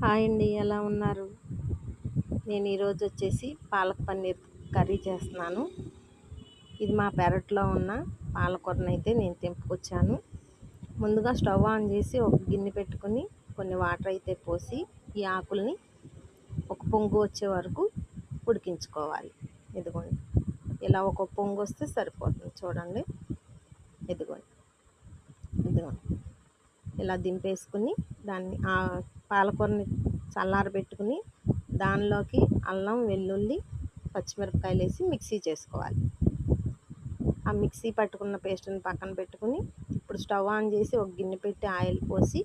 Hi అండి, ఎలా ఉన్నారు? నేను ఈరోజు వచ్చేసి పాలక్ పన్నీర్ కర్రీ చేస్తున్నాను. ఇది మా పెరట్లో ఉన్న పాలకూరను అయితే నేను తెంపుకొచ్చాను. ముందుగా స్టవ్ ఆన్ చేసి ఒక గిన్నె పెట్టుకుని కొన్ని వాటర్ అయితే పోసి ఈ ఆకుల్ని ఒక పొంగు వచ్చే వరకు ఉడికించుకోవాలి. ఇదిగోండి, ఇలా ఒక పొంగు వస్తే సరిపోతుంది. చూడండి, ఇదిగోండి ఇదిగోండి ఇలా దింపేసుకుని దాన్ని ఆ పాలకూరని చల్లారబెట్టుకుని దానిలోకి అల్లం, వెల్లుల్లి, పచ్చిమిరపకాయలు వేసి మిక్సీ చేసుకోవాలి. ఆ మిక్సీ పట్టుకున్న పేస్ట్ని పక్కన పెట్టుకుని ఇప్పుడు స్టవ్ ఆన్ చేసి ఒక గిన్నె పెట్టి ఆయిల్ పోసి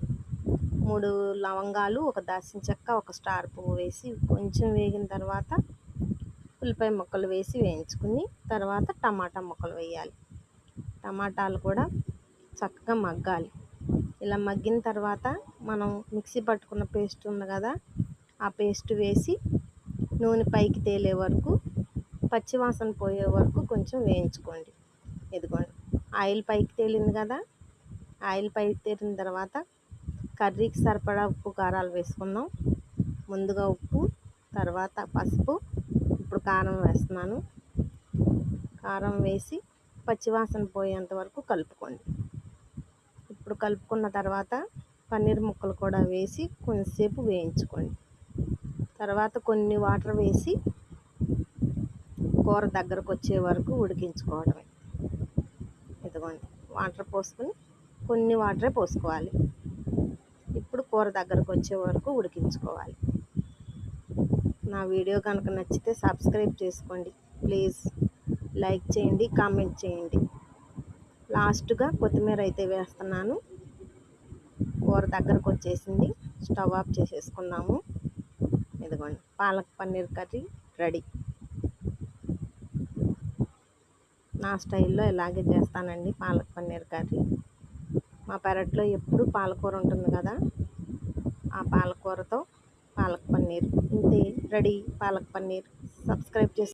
3 లవంగాలు, ఒక దాల్చిన చెక్క, ఒక స్టార్ పువ్వు వేసి కొంచెం వేగిన తర్వాత ఉల్లిపాయ ముక్కలు వేసి వేయించుకుని తర్వాత టమాటా ముక్కలు వేయాలి. టమాటాలు కూడా చక్కగా మగ్గాలి. ఇలా మగ్గిన తర్వాత మనం మిక్సీ పట్టుకున్న పేస్ట్ ఉంది కదా, ఆ పేస్ట్ వేసి నూనె పైకి తేలే వరకు, పచ్చివాసన పోయే వరకు కొంచెం వేయించుకోండి. ఇదిగోండి, ఆయిల్ పైకి తేలింది కదా. ఆయిల్ పైకి తేలిన తర్వాత కర్రీకి సరిపడా ఉప్పు, కారాలు వేసుకుందాం. ముందుగా ఉప్పు, తర్వాత పసుపు, ఇప్పుడు కారం వేస్తున్నాను. కారం వేసి పచ్చివాసన పోయేంత వరకు కలుపుకోండి. ఇప్పుడు కలుపుకున్న తర్వాత పన్నీర్ ముక్కలు కూడా వేసి కొంచెంసేపు వేయించుకోండి. తర్వాత కొన్ని వాటర్ వేసి కూర దగ్గరకు వచ్చే వరకు ఉడికించుకోవడమే. ఇదిగోండి, వాటర్ పోసుకొని కొన్ని వాటరే పోసుకోవాలి. ఇప్పుడు కూర దగ్గరకు వచ్చే వరకు ఉడికించుకోవాలి. నా వీడియో కనుక నచ్చితే సబ్స్క్రైబ్ చేసుకోండి ప్లీజ్. లైక్ చేయండి, కామెంట్ చేయండి. లాస్ట్గా కొత్తిమీర అయితే వేస్తున్నాను. కూర దగ్గరకు వచ్చేసింది, స్టవ్ ఆఫ్ చేసేసుకుందాము. ఇదిగోండి, పాలక్ పన్నీర్ కర్రీ రెడీ. నా స్టైల్లో ఇలాగే చేస్తానండి పాలక్ పన్నీర్ కర్రీ. మా పెరట్లో ఎప్పుడు పాలకూర ఉంటుంది కదా, ఆ పాలకూరతో పాలక్ పన్నీర్ ఇంతే రెడీ. పాలక్ పన్నీర్ సబ్స్క్రైబ్ చేసి